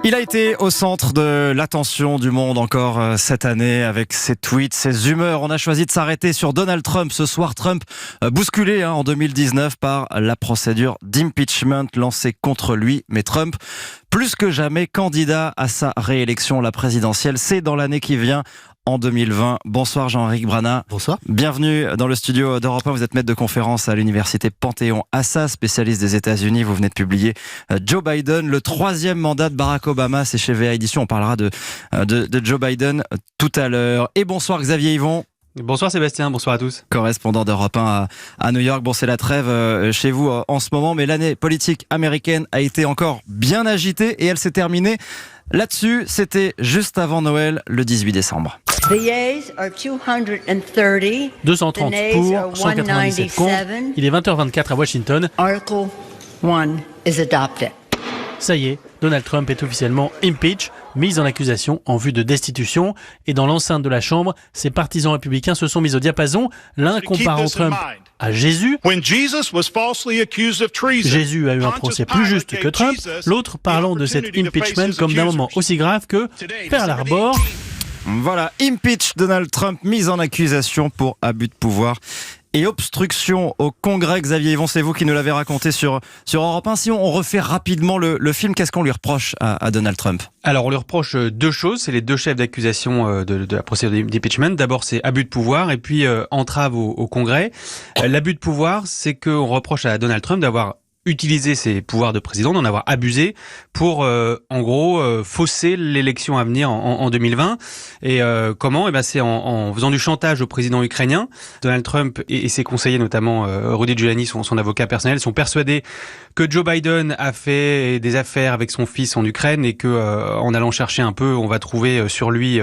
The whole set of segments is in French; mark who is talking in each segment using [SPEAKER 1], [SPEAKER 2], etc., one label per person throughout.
[SPEAKER 1] Il a été au centre de l'attention du monde encore cette année avec ses tweets, ses humeurs. On a choisi de s'arrêter sur Donald Trump. Ce soir, Trump bousculé en 2019 par la procédure d'impeachment lancée contre lui. Mais Trump, plus que jamais candidat à sa réélection, la présidentielle, c'est dans l'année qui vient. En 2020. Bonsoir Jean-Éric Brana.
[SPEAKER 2] Bonsoir.
[SPEAKER 1] Bienvenue dans le studio d'Europe 1. Vous êtes maître de conférence à l'université Panthéon-Assas, spécialiste des États-Unis. Vous venez de publier Joe Biden, le 3e mandat de Barack Obama. C'est chez VA Édition. On parlera de Joe Biden tout à l'heure. Et bonsoir Xavier Yvon.
[SPEAKER 3] Bonsoir Sébastien, bonsoir à tous.
[SPEAKER 1] Correspondant d'Europe 1 à New York. Bon, c'est la trêve chez vous en ce moment, mais l'année politique américaine a été encore bien agitée et elle s'est terminée là-dessus. C'était juste avant Noël, le 18 décembre.
[SPEAKER 3] 230 pour, 197 contre. Il est 20h24 à Washington.
[SPEAKER 4] Article 1 is adopted.
[SPEAKER 3] Ça y est, Donald Trump est officiellement impeach, mis en accusation en vue de destitution. Et dans l'enceinte de la Chambre, ses partisans républicains se sont mis au diapason, l'un comparant Trump à Jésus. Jésus a eu un procès plus juste que Trump, l'autre parlant de cet impeachment comme d'un moment aussi grave que Pearl Harbor.
[SPEAKER 1] Voilà, impeach Donald Trump, mis en accusation pour abus de pouvoir et obstruction au Congrès. Xavier Yvon, c'est vous qui nous l'avez raconté sur Europe 1. Si on refait rapidement le film, qu'est-ce qu'on lui reproche à Donald Trump ?
[SPEAKER 3] Alors, on lui reproche deux choses. C'est les deux chefs d'accusation de la procédure d'impeachment. D'abord, c'est abus de pouvoir et puis entrave au Congrès. L'abus de pouvoir, c'est qu'on reproche à Donald Trump d'avoir utiliser ses pouvoirs de président, d'en avoir abusé pour, en gros, fausser l'élection à venir en 2020. Et comment ? C'est en faisant du chantage au président ukrainien. Donald Trump et ses conseillers, notamment Rudy Giuliani, son avocat personnel, sont persuadés que Joe Biden a fait des affaires avec son fils en Ukraine et que, en allant chercher un peu, on va trouver sur lui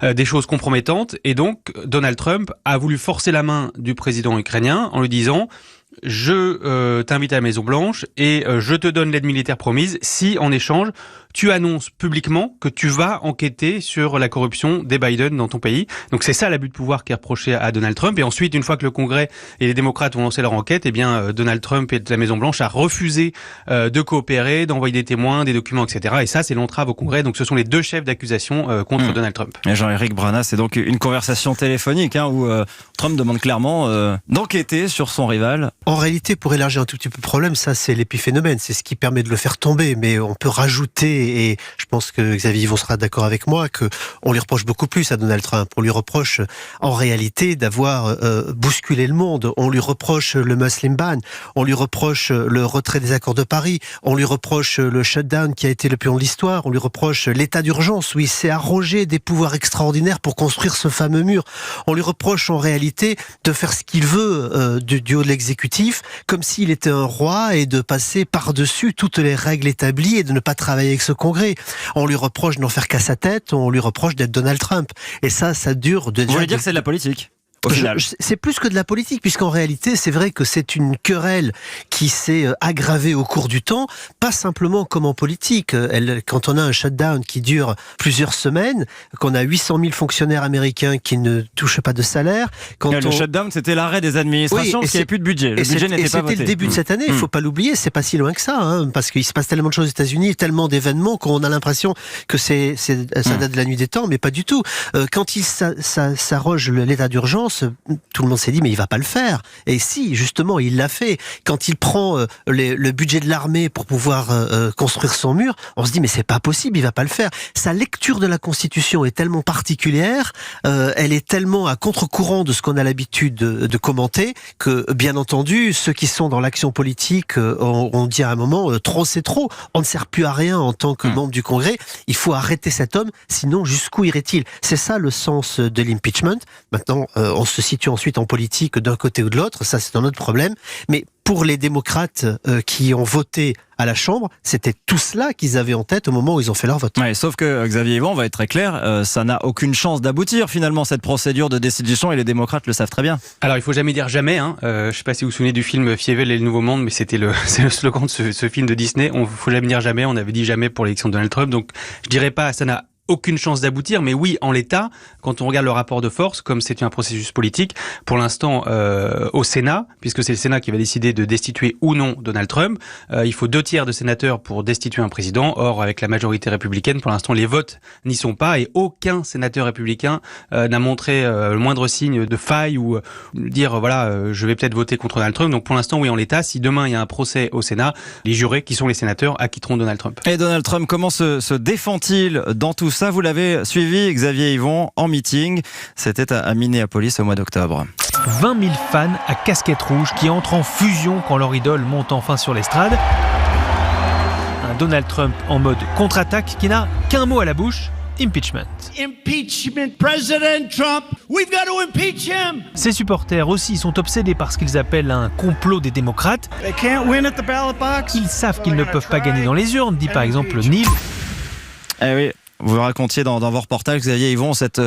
[SPEAKER 3] des choses compromettantes. Et donc, Donald Trump a voulu forcer la main du président ukrainien en lui disant: je t'invite à la Maison-Blanche et je te donne l'aide militaire promise si, en échange, tu annonces publiquement que tu vas enquêter sur la corruption des Biden dans ton pays. Donc c'est ça l'abus de pouvoir qui est reproché à Donald Trump. Et ensuite, une fois que le Congrès et les démocrates ont lancé leur enquête, Donald Trump et la Maison-Blanche a refusé de coopérer, d'envoyer des témoins, des documents, etc. Et ça, c'est l'entrave au Congrès. Donc ce sont les deux chefs d'accusation contre Donald Trump.
[SPEAKER 1] Et Jean-Éric Brana, c'est donc une conversation téléphonique où Trump demande clairement d'enquêter sur son rival.
[SPEAKER 2] En réalité, pour élargir un tout petit peu le problème, ça c'est l'épiphénomène, c'est ce qui permet de le faire tomber. Mais on peut rajouter, et je pense que Xavier Yvon sera d'accord avec moi, qu'on lui reproche beaucoup plus à Donald Trump. On lui reproche en réalité d'avoir bousculé le monde. On lui reproche le Muslim ban. On lui reproche le retrait des accords de Paris. On lui reproche le shutdown qui a été le plus long de l'histoire. On lui reproche l'état d'urgence où il s'est arrogé des pouvoirs extraordinaires pour construire ce fameux mur. On lui reproche en réalité de faire ce qu'il veut du haut de l'exécutif, comme s'il était un roi, et de passer par-dessus toutes les règles établies et de ne pas travailler avec ce Congrès. On lui reproche de n'en faire qu'à sa tête, on lui reproche d'être Donald Trump. Et ça dure de...
[SPEAKER 1] Vous voulez dire que c'est de la politique ?
[SPEAKER 2] C'est plus que de la politique, puisqu'en réalité, c'est vrai que c'est une querelle qui s'est aggravée au cours du temps, pas simplement comme en politique. Quand on a un shutdown qui dure plusieurs semaines, qu'on a 800 000 fonctionnaires américains qui ne touchent pas de salaire...
[SPEAKER 1] Le shutdown, c'était l'arrêt des administrations, parce qu'il n'y avait plus de budget. Le budget n'était pas voté.
[SPEAKER 2] C'était le début de cette année, il ne faut pas l'oublier, c'est pas si loin que ça, parce qu'il se passe tellement de choses aux États-Unis, tellement d'événements qu'on a l'impression que ça date de la nuit des temps, mais pas du tout. Quand il s'arroge l'état d'urgence, tout le monde s'est dit mais il va pas le faire. Et si, justement, il l'a fait. Quand il prend le budget de l'armée pour pouvoir construire son mur, on se dit mais c'est pas possible, il va pas le faire. Sa lecture de la Constitution est tellement particulière, elle est tellement à contre-courant de ce qu'on a l'habitude de commenter, que bien entendu, ceux qui sont dans l'action politique ont dit à un moment trop c'est trop, on ne sert plus à rien en tant que membre du Congrès, il faut arrêter cet homme, sinon jusqu'où irait-il? C'est ça le sens de l'impeachment. Maintenant, on se situe ensuite en politique d'un côté ou de l'autre, ça c'est un autre problème, mais pour les démocrates qui ont voté à la Chambre, c'était tout cela qu'ils avaient en tête au moment où ils ont fait leur vote.
[SPEAKER 1] Ouais, sauf que Xavier Yvon, on va être très clair, ça n'a aucune chance d'aboutir finalement cette procédure de destitution, et les démocrates le savent très bien.
[SPEAKER 3] Alors il faut jamais dire jamais, je sais pas si vous vous souvenez du film Fievel et le Nouveau Monde, mais c'est le slogan de ce film de Disney, faut jamais dire jamais, on avait dit jamais pour l'élection de Donald Trump, donc je dirais pas, ça n'a aucune chance d'aboutir, mais oui, en l'état, quand on regarde le rapport de force, comme c'est un processus politique, pour l'instant au Sénat, puisque c'est le Sénat qui va décider de destituer ou non Donald Trump, il faut 2/3 de sénateurs pour destituer un président. Or, avec la majorité républicaine, pour l'instant, les votes n'y sont pas et aucun sénateur républicain n'a montré le moindre signe de faille ou dire voilà, je vais peut-être voter contre Donald Trump. Donc pour l'instant, oui, en l'état, si demain il y a un procès au Sénat, les jurés, qui sont les sénateurs, acquitteront Donald Trump.
[SPEAKER 1] Et Donald Trump, comment se défend-il dans tout ça? Vous l'avez suivi, Xavier Yvon, en meeting. C'était à Minneapolis au mois d'octobre.
[SPEAKER 5] 20 000 fans à casquette rouge qui entrent en fusion quand leur idole monte enfin sur l'estrade. Un Donald Trump en mode contre-attaque qui n'a qu'un mot à la bouche: impeachment.
[SPEAKER 6] Impeachment, President Trump. We've got to impeach him.
[SPEAKER 5] Ses supporters aussi sont obsédés par ce qu'ils appellent un complot des démocrates.
[SPEAKER 6] They can't win at the ballot box.
[SPEAKER 5] Ils savent qu'ils ne peuvent pas gagner dans les urnes, dit par exemple Neil.
[SPEAKER 1] Eh oui. Vous racontiez dans vos reportages, Xavier Yvon, cette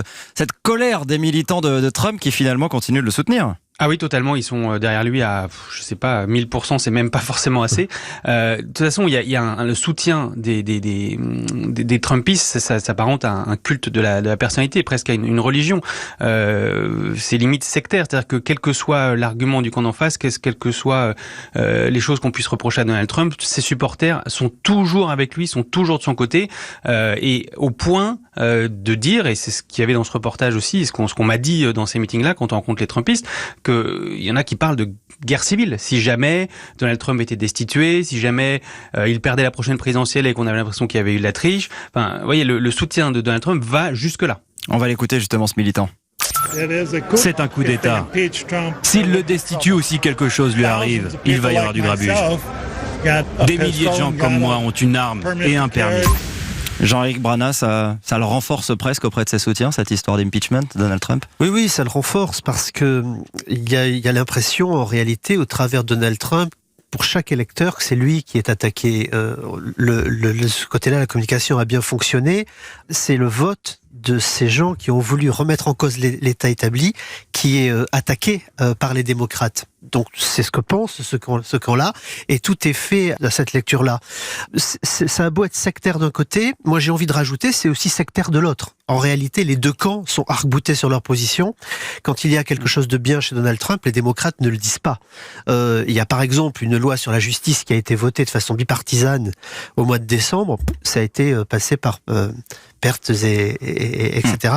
[SPEAKER 1] colère des militants de Trump qui finalement continuent de le soutenir.
[SPEAKER 3] Ah oui, totalement. Ils sont derrière lui à, je sais pas, 1000%, c'est même pas forcément assez. De toute façon, il y a le soutien des Trumpistes, ça s'apparente à un culte de la personnalité, presque à une religion. C'est limite sectaire, c'est-à-dire que quel que soit l'argument du camp d'en face, quelles que soient les choses qu'on puisse reprocher à Donald Trump, ses supporters sont toujours avec lui, sont toujours de son côté, et au point de dire, et c'est ce qu'il y avait dans ce reportage aussi, ce qu'on m'a dit dans ces meetings-là quand on rencontre les Trumpistes, qu'il y en a qui parlent de guerre civile. Si jamais Donald Trump était destitué, si jamais il perdait la prochaine présidentielle et qu'on avait l'impression qu'il y avait eu de la triche, enfin, vous voyez, le soutien de Donald Trump va jusque-là.
[SPEAKER 1] On va l'écouter justement, ce militant.
[SPEAKER 7] C'est un coup d'État. S'il le destitue ou si quelque chose lui arrive, il va y avoir du grabuge. Des milliers de gens comme moi ont une arme et un permis.
[SPEAKER 1] Jean-Éric Brana, ça le renforce presque auprès de ses soutiens, cette histoire d'impeachment, Donald Trump?
[SPEAKER 2] Oui, ça le renforce parce que il y a l'impression, en réalité, au travers de Donald Trump, pour chaque électeur, que c'est lui qui est attaqué. Ce côté-là, la communication a bien fonctionné. C'est le vote de ces gens qui ont voulu remettre en cause l'État établi, qui est attaqué par les démocrates. Donc c'est ce que pense ce camp-là, et tout est fait à cette lecture-là. Ça a beau être sectaire d'un côté, moi j'ai envie de rajouter, c'est aussi sectaire de l'autre. En réalité, les deux camps sont arc-boutés sur leur position. Quand il y a quelque chose de bien chez Donald Trump, les démocrates ne le disent pas. Il y a par exemple une loi sur la justice qui a été votée de façon bipartisane au mois de décembre. Ça a été passé par pertes et etc.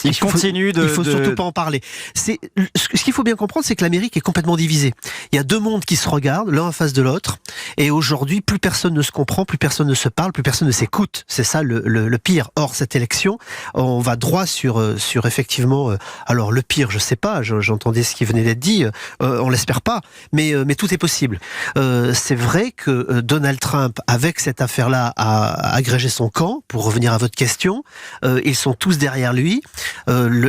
[SPEAKER 2] Il faut surtout pas en parler. Ce qu'il faut bien comprendre, c'est que l'Amérique est complètement divisée. Il y a deux mondes qui se regardent, l'un en face de l'autre, et aujourd'hui, plus personne ne se comprend, plus personne ne se parle, plus personne ne s'écoute. C'est ça le pire. Or, cette élection, on va droit sur effectivement. Alors le pire, je sais pas. J'entendais ce qui venait d'être dit. On l'espère pas, mais tout est possible. C'est vrai que Donald Trump, avec cette affaire-là, a agrégé son camp. Pour revenir à votre question, ils sont tous derrière lui.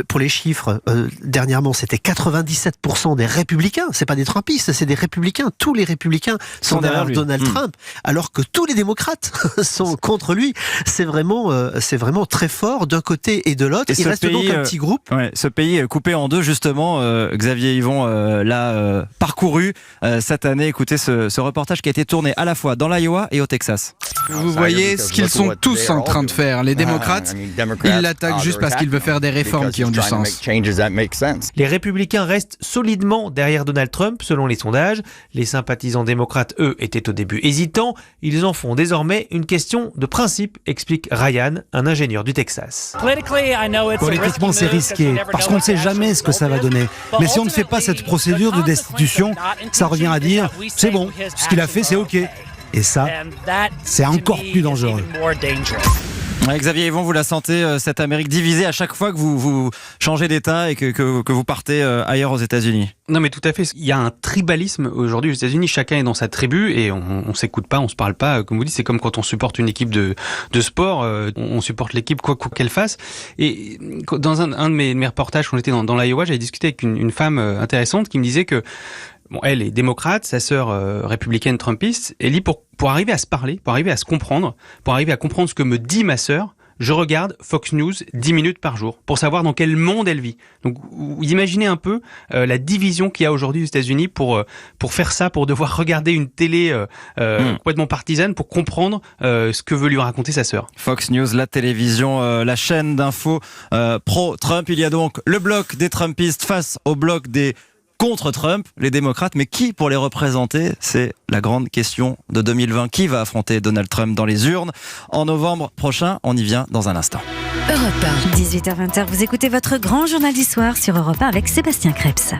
[SPEAKER 2] Pour les chiffres, dernièrement, c'était 97% des républicains. C'est pas des Trumpistes, c'est des républicains. Tous les républicains sont derrière Donald Trump, alors que tous les démocrates sont contre lui. C'est vraiment très fort d'un côté et de l'autre. Il reste donc un petit groupe.
[SPEAKER 1] Ouais, ce pays est coupé en deux, justement. Xavier Yvon l'a parcouru cette année. Écoutez ce reportage qui a été tourné à la fois dans l'Iowa et au Texas.
[SPEAKER 8] Vous voyez ce qu'ils sont tous en train de faire. Les démocrates, ils l'attaquent juste parce qu'il veut faire des réformes qui ont du sens.
[SPEAKER 5] Les républicains restent solidement derrière Donald Trump, selon les sondages. Les sympathisants démocrates, eux, étaient au début hésitants. Ils en font désormais une question de principe, explique Ryan, un ingénieur du Texas.
[SPEAKER 9] Politiquement, c'est risqué, parce qu'on ne sait jamais ce que ça va donner. Mais si on ne fait pas cette procédure de destitution, ça revient à dire « c'est bon, ce qu'il a fait, c'est OK ». Et ça, c'est encore plus dangereux.
[SPEAKER 1] Ouais, Xavier Yvon, vous la sentez, cette Amérique divisée à chaque fois que vous changez d'État et que vous partez ailleurs aux États-Unis?
[SPEAKER 3] Non, mais tout à fait. Il y a un tribalisme aujourd'hui aux États-Unis. Chacun est dans sa tribu et on s'écoute pas, on se parle pas. Comme vous dites, c'est comme quand on supporte une équipe de sport, on supporte l'équipe quoi qu'elle fasse. Et dans un de mes reportages, quand j'étais dans l'Iowa, j'avais discuté avec une femme intéressante qui me disait que bon, elle est démocrate, sa sœur républicaine trumpiste, et dit pour arriver à se parler, pour arriver à se comprendre, pour arriver à comprendre ce que me dit ma sœur, je regarde Fox News 10 minutes par jour pour savoir dans quel monde elle vit. Donc, vous imaginez un peu la division qu'il y a aujourd'hui aux États-Unis pour faire ça, pour devoir regarder une télé complètement partisane pour comprendre ce que veut lui raconter sa sœur.
[SPEAKER 1] Fox News, la télévision, la chaîne d'infos pro-Trump. Il y a donc le bloc des Trumpistes face au bloc des contre Trump, les démocrates. Mais qui pour les représenter? C'est la grande question de 2020. Qui va affronter Donald Trump dans les urnes en novembre prochain? On y vient dans un instant.
[SPEAKER 10] Europe 1, 18h-20h, vous écoutez votre grand journal du soir sur Europe 1 avec Sébastien Krebs.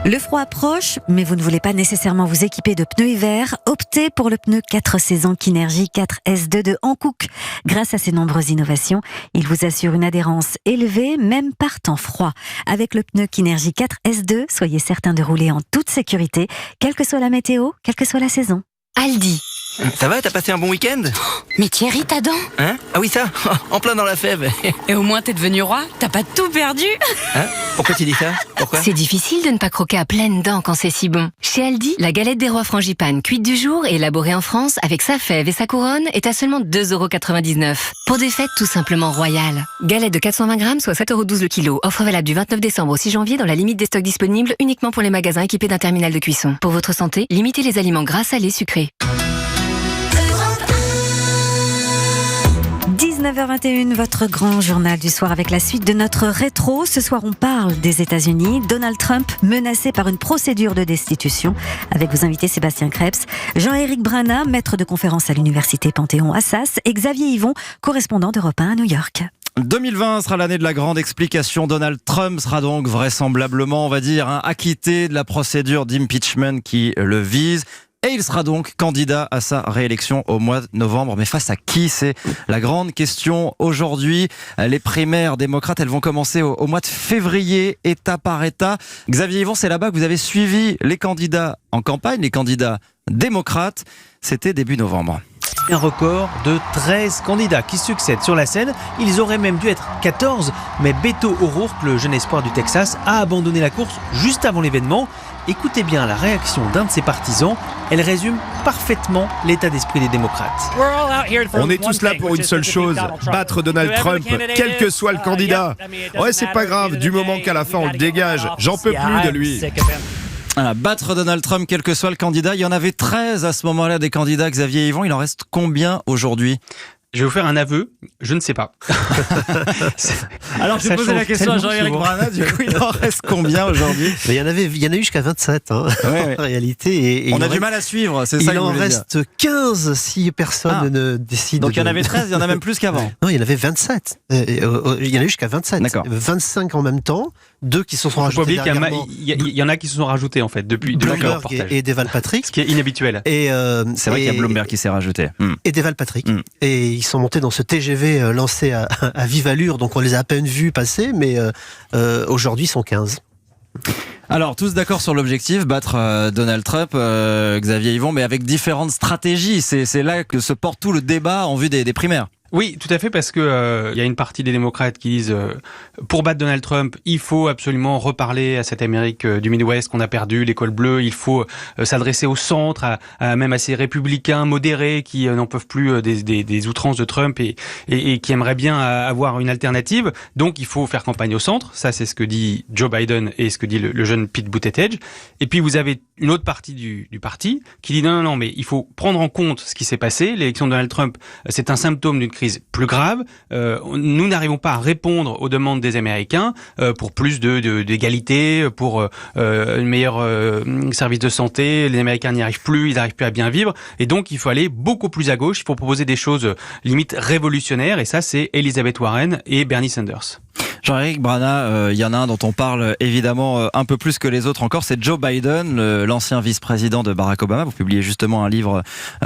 [SPEAKER 10] Le froid approche, mais vous ne voulez pas nécessairement vous équiper de pneus hiver. Optez pour le pneu 4 saisons Kinergy 4S2 de Hankook. Grâce à ses nombreuses innovations, il vous assure une adhérence élevée, même par temps froid. Avec le pneu Kinergy 4S2, soyez certain de rouler en toute sécurité, quelle que soit la météo, quelle que soit la saison.
[SPEAKER 11] Aldi.
[SPEAKER 12] Ça va, t'as passé un bon week-end?
[SPEAKER 11] Mais Thierry, ta dent?
[SPEAKER 12] Hein? Ah oui, ça, en plein dans la fève.
[SPEAKER 11] Et au moins t'es devenu roi, t'as pas tout perdu.
[SPEAKER 12] Hein? Pourquoi tu dis ça? Pourquoi?
[SPEAKER 11] C'est difficile de ne pas croquer à pleines dents quand c'est si bon. Chez Aldi, la galette des rois frangipane cuite du jour et élaborée en France avec sa fève et sa couronne est à seulement 2,99 €. Pour des fêtes tout simplement royales. Galette de 420 grammes, soit 7,12 € le kilo. Offre valable du 29 décembre au 6 janvier dans la limite des stocks disponibles uniquement pour les magasins équipés d'un terminal de cuisson. Pour votre santé, limitez les aliments gras, salés, sucrés.
[SPEAKER 10] 19h21, votre grand journal du soir avec la suite de notre rétro. Ce soir, on parle des États-Unis. Donald Trump menacé par une procédure de destitution. Avec vos invités Sébastien Krebs, Jean-Éric Brana, maître de conférence à l'université Panthéon-Assas, et Xavier Yvon, correspondant d'Europe 1 à New York.
[SPEAKER 1] 2020 sera l'année de la grande explication. Donald Trump sera donc vraisemblablement, on va dire, acquitté de la procédure d'impeachment qui le vise. Et il sera donc candidat à sa réélection au mois de novembre. Mais face à qui? C'est la grande question aujourd'hui. Les primaires démocrates, elles vont commencer au mois de février, État par État. Xavier Yvon, c'est là-bas que vous avez suivi les candidats en campagne, les candidats démocrates. C'était début novembre.
[SPEAKER 5] Un record de 13 candidats qui succèdent sur la scène. Ils auraient même dû être 14, mais Beto O'Rourke, le jeune espoir du Texas, a abandonné la course juste avant l'événement. Écoutez bien la réaction d'un de ses partisans. Elle résume parfaitement l'état d'esprit des démocrates.
[SPEAKER 13] On est tous là pour une seule chose, battre Donald Trump, quel que soit le candidat. Ouais, c'est pas grave, du moment qu'à la fin on le dégage, j'en peux plus de lui.
[SPEAKER 1] Battre Donald Trump, quel que soit le candidat. Il y en avait 13 à ce moment-là des candidats. Xavier Yvon, il en reste combien aujourd'hui?
[SPEAKER 3] Je vais vous faire un aveu, je ne sais pas.
[SPEAKER 1] Alors, je vais poser la question à Jean-Éric Brana, du coup, il en reste combien aujourd'hui?
[SPEAKER 2] Mais il y en a eu jusqu'à 27, en réalité. Et
[SPEAKER 1] on a du mal à suivre, c'est ça
[SPEAKER 2] il en reste 15 si personne ne décide.
[SPEAKER 1] Donc il y en avait 13, il y en a même plus qu'avant.
[SPEAKER 2] Non, il y en avait 27. Il y en a eu jusqu'à 27.
[SPEAKER 1] D'accord.
[SPEAKER 2] 25 en même temps, 2 qui se sont rajoutés dernièrement.
[SPEAKER 3] Il y en a qui se sont rajoutés, en fait, depuis le reportage.
[SPEAKER 2] Et Deval Patrick.
[SPEAKER 3] Ce qui est inhabituel.
[SPEAKER 1] C'est vrai qu'il y a Bloomberg qui s'est rajouté.
[SPEAKER 2] Et Deval Patrick. Et ils sont montés dans ce TGV lancé à vive allure, donc on les a à peine vus passer, mais aujourd'hui ils sont 15.
[SPEAKER 1] Alors, tous d'accord sur l'objectif, battre Donald Trump, Xavier Yvon, mais avec différentes stratégies. C'est là que se porte tout le débat en vue des primaires.
[SPEAKER 3] Oui, tout à fait, parce que y a une partie des démocrates qui disent pour battre Donald Trump, il faut absolument reparler à cette Amérique du Midwest qu'on a perdu, l'école bleue. Il faut s'adresser au centre, même à ces républicains modérés qui n'en peuvent plus des outrances de Trump et qui aimeraient bien avoir une alternative. Donc, il faut faire campagne au centre. Ça, c'est ce que dit Joe Biden et ce que dit le jeune Pete Buttigieg. Et puis, vous avez une autre partie du parti qui dit non, mais il faut prendre en compte ce qui s'est passé. L'élection de Donald Trump, c'est un symptôme d'une crise plus grave. Nous n'arrivons pas à répondre aux demandes des Américains pour plus d'égalité, pour un meilleur service de santé. Les Américains n'y arrivent plus, ils n'arrivent plus à bien vivre. Et donc, il faut aller beaucoup plus à gauche. Il faut proposer des choses limite révolutionnaires. Et ça, c'est Elizabeth Warren et Bernie Sanders.
[SPEAKER 1] Jean-Éric Brana, il y en a un dont on parle évidemment un peu plus que les autres encore, c'est Joe Biden, l'ancien vice-président de Barack Obama. Vous publiez justement un livre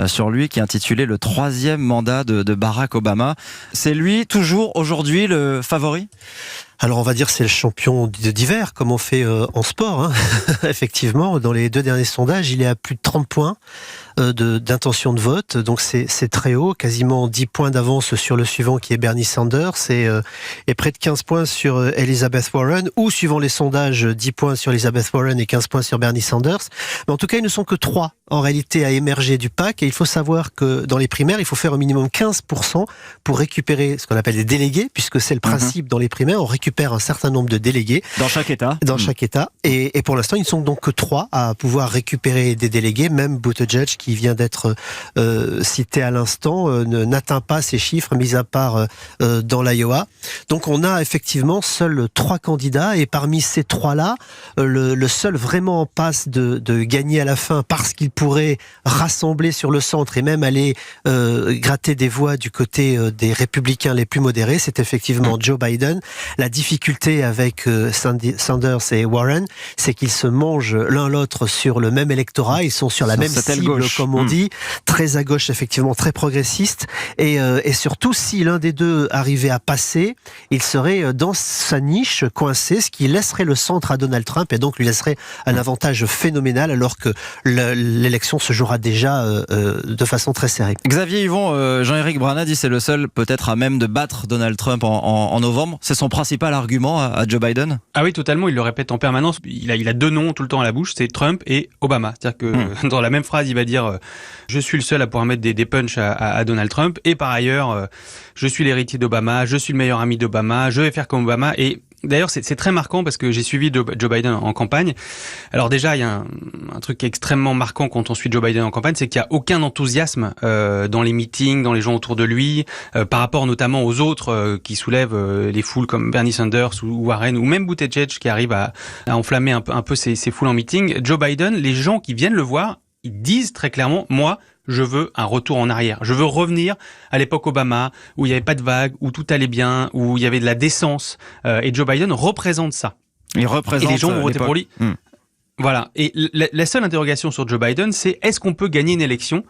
[SPEAKER 1] sur lui qui est intitulé « Le 3e mandat de Barack Obama ». C'est lui toujours aujourd'hui le favori ?
[SPEAKER 2] Alors on va dire que c'est le champion d'hiver, comme on fait en sport. Hein. Effectivement, dans les 2 derniers sondages, il est à plus de 30 points d'intention de vote. Donc c'est très haut, quasiment 10 points d'avance sur le suivant qui est Bernie Sanders et près de 15 points sur Elizabeth Warren, ou suivant les sondages, 10 points sur Elizabeth Warren et 15 points sur Bernie Sanders. Mais en tout cas, ils ne sont que 3 en réalité à émerger du pack, et il faut savoir que dans les primaires, il faut faire au minimum 15% pour récupérer ce qu'on appelle des délégués, puisque c'est le principe dans les primaires, on récupère un certain nombre de délégués.
[SPEAKER 1] Dans chaque État.
[SPEAKER 2] Dans chaque État. Et pour l'instant, ils ne sont donc que 3 à pouvoir récupérer des délégués. Même Buttigieg, qui vient d'être cité à l'instant, n'atteint pas ces chiffres, mis à part dans l'Iowa. Donc on a effectivement seuls 3 candidats, et parmi ces 3-là, le seul vraiment en passe de gagner à la fin, parce qu'il pourrait rassembler sur le centre et même aller gratter des voix du côté des républicains les plus modérés, c'est effectivement Joe Biden. La difficulté avec Sanders et Warren, c'est qu'ils se mangent l'un l'autre sur le même électorat, ils sont sur la même cible, comme on dit, très à gauche, effectivement, très progressiste, et surtout, si l'un des deux arrivait à passer, il serait dans sa niche coincé, ce qui laisserait le centre à Donald Trump, et donc lui laisserait un avantage phénoménal, alors que l'élection se jouera déjà de façon très serrée.
[SPEAKER 1] Xavier Yvon, Jean-Éric Brana dit c'est le seul peut-être à même de battre Donald Trump en novembre. C'est son principal argument à Joe Biden?
[SPEAKER 3] Ah oui, totalement, il le répète en permanence. Il a 2 noms tout le temps à la bouche, c'est Trump et Obama. C'est-à-dire que dans la même phrase, il va dire je suis le seul à pouvoir mettre des punchs à Donald Trump, et par ailleurs, je suis l'héritier d'Obama, je suis le meilleur ami d'Obama, je vais faire comme Obama. Et d'ailleurs, c'est très marquant parce que j'ai suivi Joe Biden en campagne. Alors déjà, il y a un truc qui est extrêmement marquant quand on suit Joe Biden en campagne, c'est qu'il n'y a aucun enthousiasme dans les meetings, dans les gens autour de lui, par rapport notamment aux autres qui soulèvent les foules comme Bernie Sanders ou Warren, ou même Buttigieg qui arrive à enflammer un peu ces foules en meeting. Joe Biden, les gens qui viennent le voir, ils disent très clairement, moi, je veux un retour en arrière. Je veux revenir à l'époque Obama, où il n'y avait pas de vagues, où tout allait bien, où il y avait de la décence. Et Joe Biden représente ça.
[SPEAKER 1] Il représente.
[SPEAKER 3] Et les gens vont voter pour lui. Voilà. Et la seule interrogation sur Joe Biden, c'est est-ce qu'on peut gagner une élection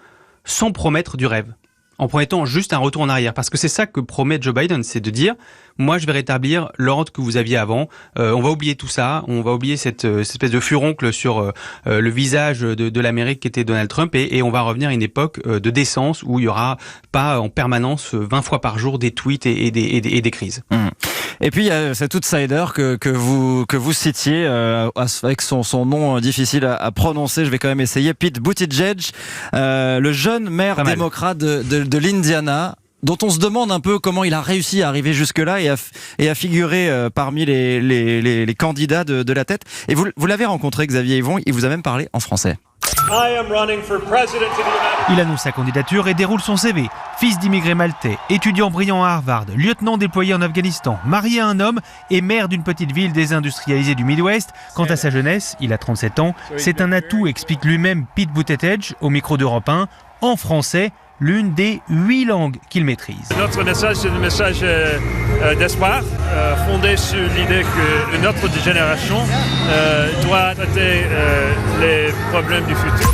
[SPEAKER 3] sans promettre du rêve, en promettant juste un retour en arrière? Parce que c'est ça que promet Joe Biden, c'est de dire moi je vais rétablir l'ordre que vous aviez avant, on va oublier tout ça, on va oublier cette espèce de furoncle sur le visage de l'Amérique qui était Donald Trump, et on va revenir à une époque de décence où il y aura pas en permanence 20 fois par jour des tweets et des crises.
[SPEAKER 1] Et puis il y a cet outsider que vous citiez avec son nom difficile à prononcer, je vais quand même essayer, Pete Buttigieg, le jeune maire démocrate de l'Indiana, dont on se demande un peu comment il a réussi à arriver jusque-là et à figurer parmi les candidats de la tête. Et vous l'avez rencontré, Xavier Yvon, il vous a même parlé en français.
[SPEAKER 5] Il annonce sa candidature et déroule son CV. Fils d'immigrés maltais, étudiant brillant à Harvard, lieutenant déployé en Afghanistan, marié à un homme et maire d'une petite ville désindustrialisée du Midwest. Quant à sa jeunesse, il a 37 ans. C'est un atout, explique lui-même Pete Buttigieg au micro d'Europe 1, en français, l'une des 8 langues qu'il maîtrise.
[SPEAKER 14] Notre message, c'est un message d'espoir, fondé sur l'idée qu'une autre génération doit traiter les problèmes du futur.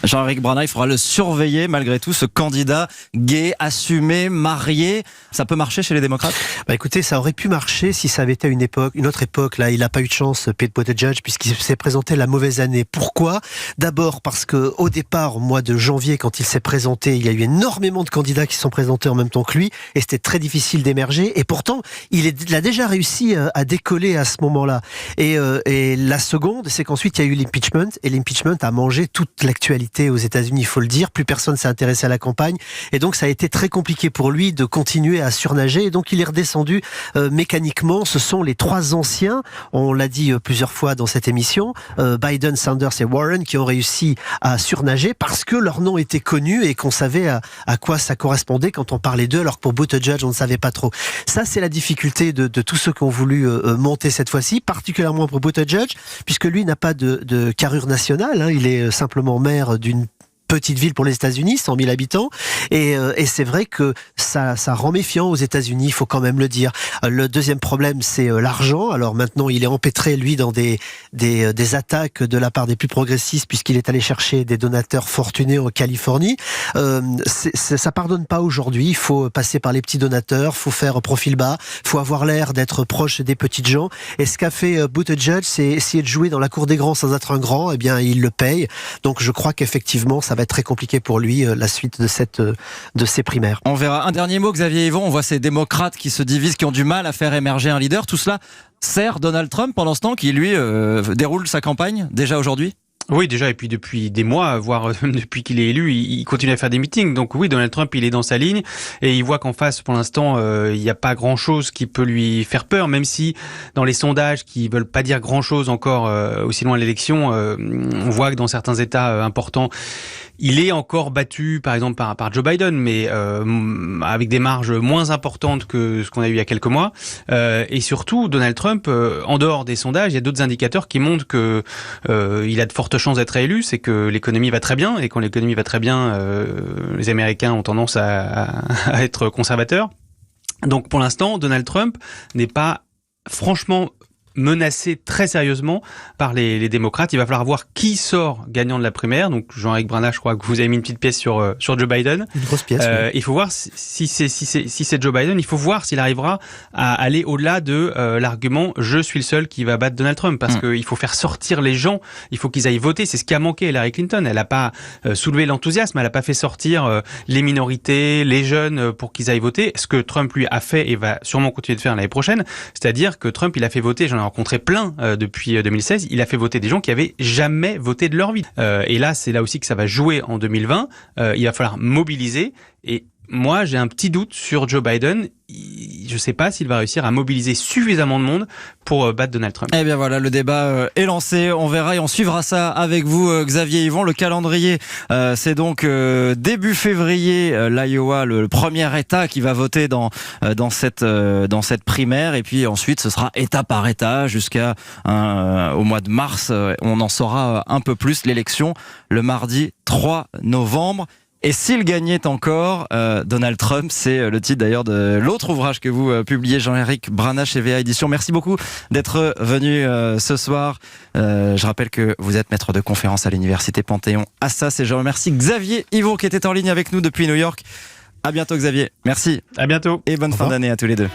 [SPEAKER 1] Jean-Éric Brana, il faudra le surveiller malgré tout, ce candidat gay, assumé, marié. Ça peut marcher chez les démocrates?
[SPEAKER 2] Écoutez, ça aurait pu marcher si ça avait été une autre époque. Là, il n'a pas eu de chance, Pete Buttigieg, puisqu'il s'est présenté la mauvaise année. Pourquoi? D'abord parce que au départ, au mois de janvier, quand il s'est présenté, il y a eu énormément de candidats qui se sont présentés en même temps que lui, et c'était très difficile d'émerger. Et pourtant, il a déjà réussi à décoller à ce moment-là. Et la seconde, c'est qu'ensuite il y a eu l'impeachment, et l'impeachment a mangé toute l'actualité aux États-Unis, il faut le dire. Plus personne s'est intéressé à la campagne, et donc ça a été très compliqué pour lui de continuer à surnager, et donc il est redescendu mécaniquement. Ce sont les 3 anciens, on l'a dit plusieurs fois dans cette émission, Biden, Sanders et Warren, qui ont réussi à surnager parce que leur nom était connu et qu'on savait à quoi ça correspondait quand on parlait d'eux, alors que pour Buttigieg, on ne savait pas trop. Ça, c'est la difficulté de tous ceux qui ont voulu monter cette fois-ci, particulièrement pour Buttigieg, puisque lui n'a pas de carrure nationale, hein. Il est simplement maire d'une petite ville pour les États-Unis, 100 000 habitants, et c'est vrai que ça rend méfiant aux États-Unis, il faut quand même le dire. Le deuxième problème, c'est l'argent. Alors maintenant, il est empêtré, lui, dans des attaques de la part des plus progressistes, puisqu'il est allé chercher des donateurs fortunés en Californie. Ça pardonne pas aujourd'hui. Il faut passer par les petits donateurs, faut faire profil bas, faut avoir l'air d'être proche des petites gens. Et ce qu'a fait Buttigieg, c'est essayer de jouer dans la cour des grands sans être un grand. Eh bien, il le paye. Donc, je crois qu'effectivement, ça va être très compliqué pour lui la suite de ces primaires.
[SPEAKER 1] On verra. Un dernier mot, Xavier Yvon. On voit ces démocrates qui se divisent, qui ont du mal à faire émerger un leader. Tout cela sert Donald Trump pendant ce temps, qui lui déroule sa campagne déjà aujourd'hui.
[SPEAKER 3] Oui, déjà, et puis depuis des mois, voire depuis qu'il est élu, il continue à faire des meetings. Donc oui, Donald Trump, il est dans sa ligne et il voit qu'en face, pour l'instant, il n'y a pas grand-chose qui peut lui faire peur, même si dans les sondages qui veulent pas dire grand-chose encore aussi loin de l'élection, on voit que dans certains États importants, il est encore battu, par exemple, par Joe Biden, mais avec des marges moins importantes que ce qu'on a eu il y a quelques mois. Et surtout, Donald Trump, en dehors des sondages, il y a d'autres indicateurs qui montrent que il a de fortes chances d'être réélu. C'est que l'économie va très bien, et quand l'économie va très bien, les Américains ont tendance à être conservateurs. Donc, pour l'instant, Donald Trump n'est pas franchement menacé très sérieusement par les démocrates. Il va falloir voir qui sort gagnant de la primaire. Donc Jean-Éric Brunach, je crois que vous avez mis une petite pièce sur Joe Biden.
[SPEAKER 2] Une grosse pièce. Oui.
[SPEAKER 3] Il faut voir si c'est Joe Biden. Il faut voir s'il arrivera à aller au-delà de l'argument je suis le seul qui va battre Donald Trump, parce qu'il faut faire sortir les gens. Il faut qu'ils aillent voter. C'est ce qui a manqué à Hillary Clinton. Elle n'a pas soulevé l'enthousiasme. Elle n'a pas fait sortir les minorités, les jeunes pour qu'ils aillent voter. Ce que Trump lui a fait et va sûrement continuer de faire l'année prochaine, c'est-à-dire que Trump il a fait voter. J'en ai rencontré plein depuis 2016. Il a fait voter des gens qui avaient jamais voté de leur vie. Et là, c'est là aussi que ça va jouer en 2020. Il va falloir mobiliser. Et moi, j'ai un petit doute sur Joe Biden. Je ne sais pas s'il va réussir à mobiliser suffisamment de monde pour battre Donald Trump.
[SPEAKER 1] Eh bien voilà, le débat est lancé. On verra et on suivra ça avec vous, Xavier Yvon. Le calendrier, c'est donc début février, l'Iowa, le premier État qui va voter dans cette primaire. Et puis ensuite, ce sera État par État jusqu'à au mois de mars. On en saura un peu plus. L'élection, le mardi 3 novembre. Et s'il gagnait encore, Donald Trump, c'est le titre d'ailleurs de l'autre ouvrage que vous publiez, Jean-Éric Brunach chez VA Éditions. Merci beaucoup d'être venu ce soir. Je rappelle que vous êtes maître de conférence à l'Université Panthéon-Assas et je remercie Xavier Yvon qui était en ligne avec nous depuis New York. À bientôt Xavier. Merci.
[SPEAKER 3] À bientôt.
[SPEAKER 1] Et bonne fin d'année à tous les deux.